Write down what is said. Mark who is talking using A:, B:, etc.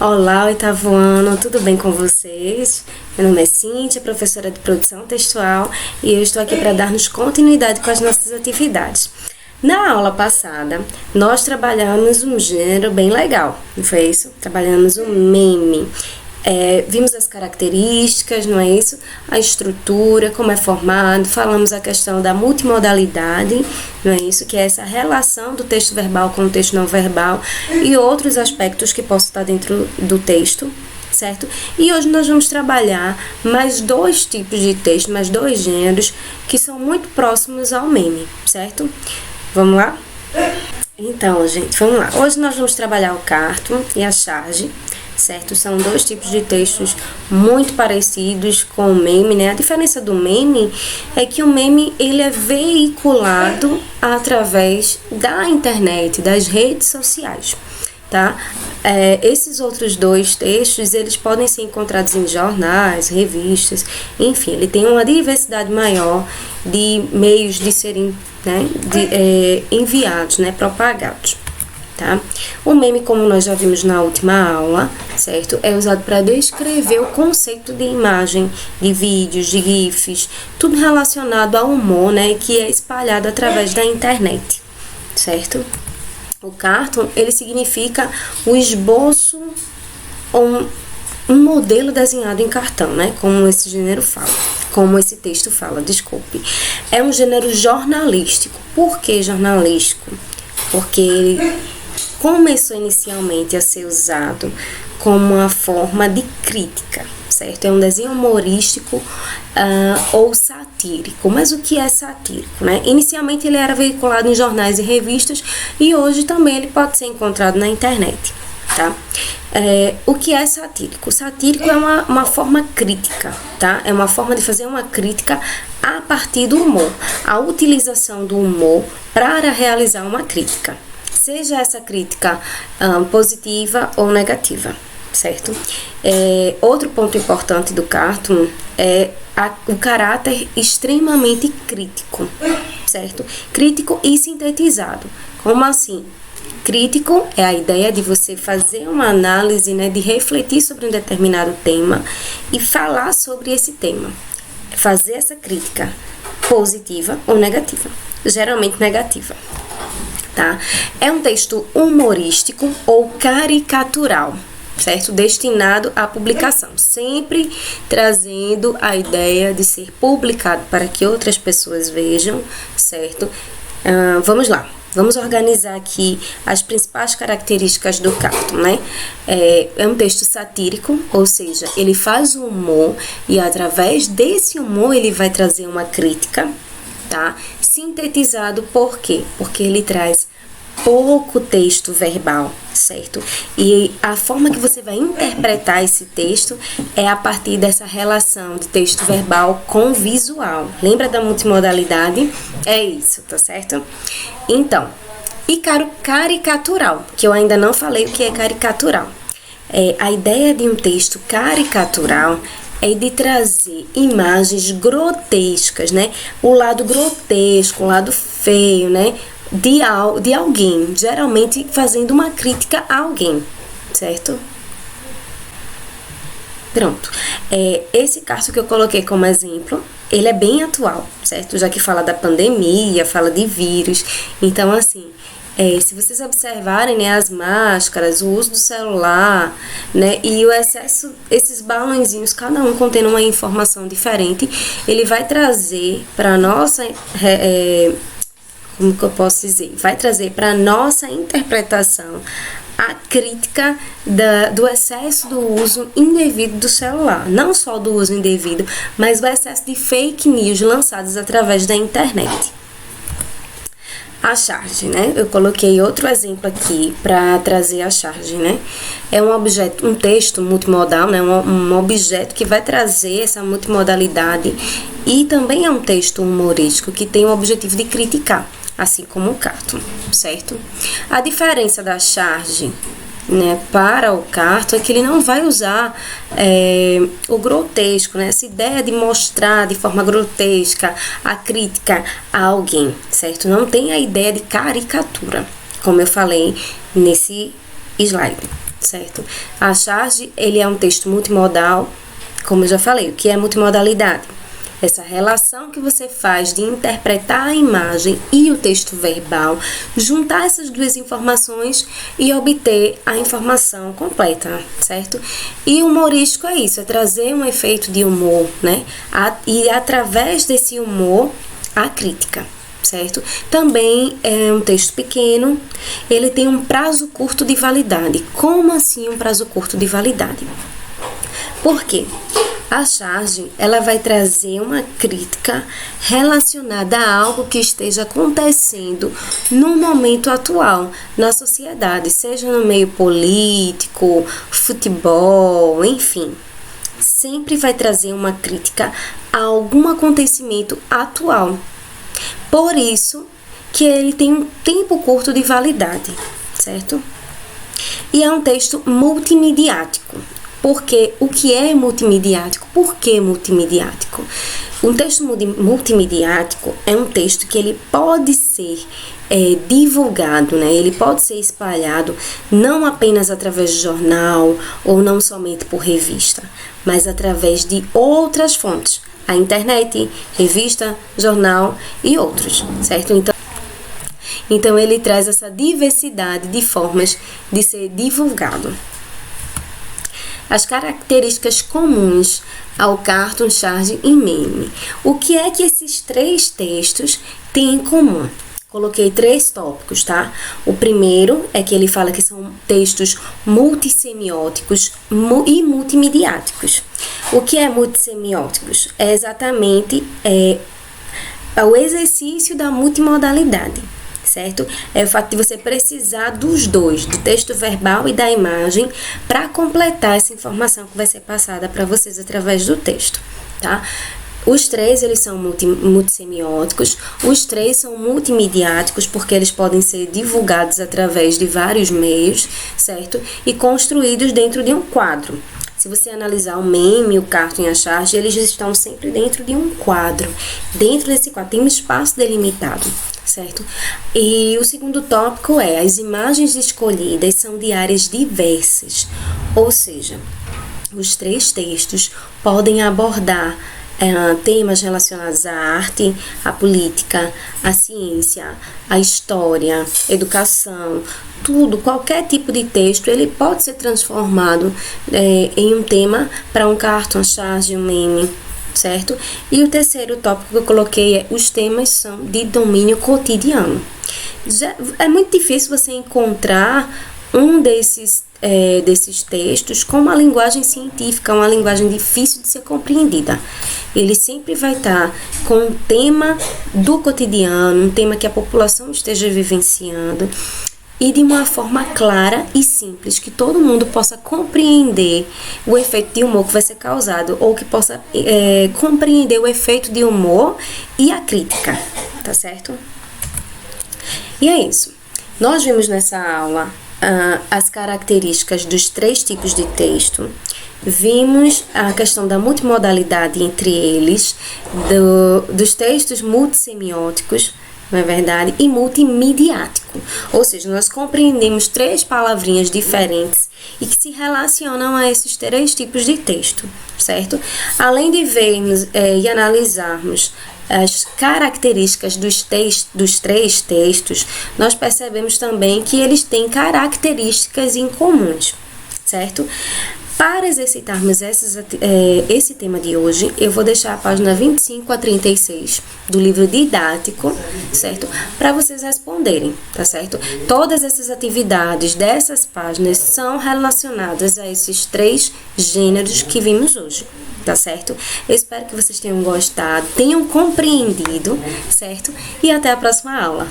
A: Olá, oitavo ano, tudo bem com vocês? Meu nome é Cíntia, professora de produção textual, e eu estou aqui para darmos continuidade com as nossas atividades. Na aula passada, nós trabalhamos um gênero bem legal, não foi isso? Trabalhamos o meme. Vimos as características, não é isso? A estrutura, como é formado, falamos a questão da multimodalidade, não é isso? Que é essa relação do texto verbal com o texto não verbal e outros aspectos que possam estar dentro do texto, certo? E hoje nós vamos trabalhar mais dois tipos de texto, mais dois gêneros que são muito próximos ao meme, certo? Vamos lá? Então, gente, vamos lá. Hoje nós vamos trabalhar o cartoon e a charge, certo? São dois tipos de textos muito parecidos com o meme, né? A diferença do meme é que o meme, ele é veiculado através da internet, das redes sociais, tá? Esses outros dois textos, eles podem ser encontrados em jornais, revistas, enfim, ele tem uma diversidade maior de meios de serem, né, enviados, né, propagados. Tá? O meme, como nós já vimos na última aula, certo? É usado para descrever o conceito de imagem, de vídeos, de GIFs, tudo relacionado ao humor, né? Que é espalhado através da internet, certo? O cartoon, ele significa o esboço ou um modelo desenhado em cartão, né? Como esse gênero fala, como esse texto fala, desculpe. É um gênero jornalístico. Por que jornalístico? Porque ele começou inicialmente a ser usado como uma forma de crítica, certo? É um desenho humorístico ou satírico. Mas o que é satírico, né? Inicialmente ele era veiculado em jornais e revistas e hoje também ele pode ser encontrado na internet, tá? O que é satírico? Satírico é uma forma crítica, tá? É uma forma de fazer uma crítica a partir do humor. A utilização do humor para realizar uma crítica. Seja essa crítica positiva ou negativa, certo? Outro ponto importante do cartoon é o caráter extremamente crítico, certo? Crítico e sintetizado. Como assim? Crítico é a ideia de você fazer uma análise, né, de refletir sobre um determinado tema e falar sobre esse tema. Fazer essa crítica positiva ou negativa, geralmente negativa. Tá? É um texto humorístico ou caricatural, certo? Destinado à publicação, sempre trazendo a ideia de ser publicado para que outras pessoas vejam, certo? Vamos lá, vamos organizar aqui as principais características do cartoon, né? É um texto satírico, ou seja, ele faz o humor e através desse humor ele vai trazer uma crítica, tá? Sintetizado por quê? Porque ele traz pouco texto verbal, certo? E a forma que você vai interpretar esse texto é a partir dessa relação de texto verbal com visual. Lembra da multimodalidade? É isso, tá certo? Então, e caricatural, que eu ainda não falei o que é caricatural. A ideia de um texto caricatural é de trazer imagens grotescas, né? O lado grotesco, o lado feio, né? De alguém, geralmente fazendo uma crítica a alguém, certo? Pronto. Esse caso que eu coloquei como exemplo, ele é bem atual, certo? Já que fala da pandemia, fala de vírus. Então, assim, se vocês observarem, né, as máscaras, o uso do celular, né, e o excesso, esses balãozinhos, cada um contendo uma informação diferente, ele vai trazer para nossa, como que eu posso dizer? Vai trazer para nossa interpretação a crítica do excesso do uso indevido do celular. Não só do uso indevido, mas o excesso de fake news lançados através da internet. A charge, né? Eu coloquei outro exemplo aqui para trazer a charge, né? É um texto multimodal, né? Um objeto que vai trazer essa multimodalidade e também é um texto humorístico que tem o objetivo de criticar, assim como o cartoon, certo? A diferença da charge, né, para o cartoon é que ele não vai usar o grotesco, né, essa ideia de mostrar de forma grotesca a crítica a alguém, certo? Não tem a ideia de caricatura, como eu falei nesse slide, certo? A charge, ele é um texto multimodal, como eu já falei, o que é multimodalidade? Essa relação que você faz de interpretar a imagem e o texto verbal, juntar essas duas informações e obter a informação completa, certo? E o humorístico é isso, é trazer um efeito de humor, né? E através desse humor, a crítica, certo? Também é um texto pequeno, ele tem um prazo curto de validade. Como assim um prazo curto de validade? Por quê? A charge, ela vai trazer uma crítica relacionada a algo que esteja acontecendo no momento atual, na sociedade, seja no meio político, futebol, enfim. Sempre vai trazer uma crítica a algum acontecimento atual. Por isso que ele tem um tempo curto de validade, certo? E é um texto multimediático. Porque o que é multimediático? Por que multimediático? Um texto multimediático é um texto que ele pode ser divulgado, né? Ele pode ser espalhado não apenas através de jornal ou não somente por revista, mas através de outras fontes. A internet, revista, jornal e outros, certo? Então ele traz essa diversidade de formas de ser divulgado. As características comuns ao cartoon, charge e meme. O que é que esses três textos têm em comum? Coloquei 3 tópicos, tá? O primeiro é que ele fala que são textos multissemióticos e multimediáticos. O que é multissemióticos? É exatamente o exercício da multimodalidade, certo? É o fato de você precisar dos dois, do texto verbal e da imagem, para completar essa informação que vai ser passada para vocês através do texto, tá? Os 3, eles são multissemióticos, os 3 são multimediáticos, porque eles podem ser divulgados através de vários meios, certo? E construídos dentro de um quadro. Se você analisar o meme, o cartoon e a charge, eles estão sempre dentro de um quadro. Dentro desse quadro tem um espaço delimitado, certo? E o segundo tópico é: as imagens escolhidas são de áreas diversas, ou seja, os 3 textos podem abordar temas relacionados à arte, à política, à ciência, à história, educação, tudo, qualquer tipo de texto, ele pode ser transformado em um tema para um cartoon, charge, um meme, certo? E o terceiro tópico que eu coloquei é: os temas são de domínio cotidiano. É muito difícil você encontrar um desses textos com uma linguagem científica, uma linguagem difícil de ser compreendida. Ele sempre vai estar com um tema do cotidiano, um tema que a população esteja vivenciando, e de uma forma clara e simples, que todo mundo possa compreender o efeito de humor que vai ser causado, ou que possa compreender o efeito de humor e a crítica, tá certo? E é isso. Nós vimos nessa aula as características dos 3 tipos de texto, vimos a questão da multimodalidade entre eles, dos textos multissemióticos, não é verdade? E multimediático, ou seja, nós compreendemos 3 palavrinhas diferentes e que se relacionam a esses 3 tipos de texto, certo? Além de vermos e analisarmos as características dos 3 textos, nós percebemos também que eles têm características incomuns, certo? Para exercitarmos esse tema de hoje, eu vou deixar a página 25 a 36 do livro didático, certo? Para vocês responderem, tá certo? Todas essas atividades dessas páginas são relacionadas a esses 3 gêneros que vimos hoje, tá certo? Eu espero que vocês tenham gostado, tenham compreendido, certo? E até a próxima aula.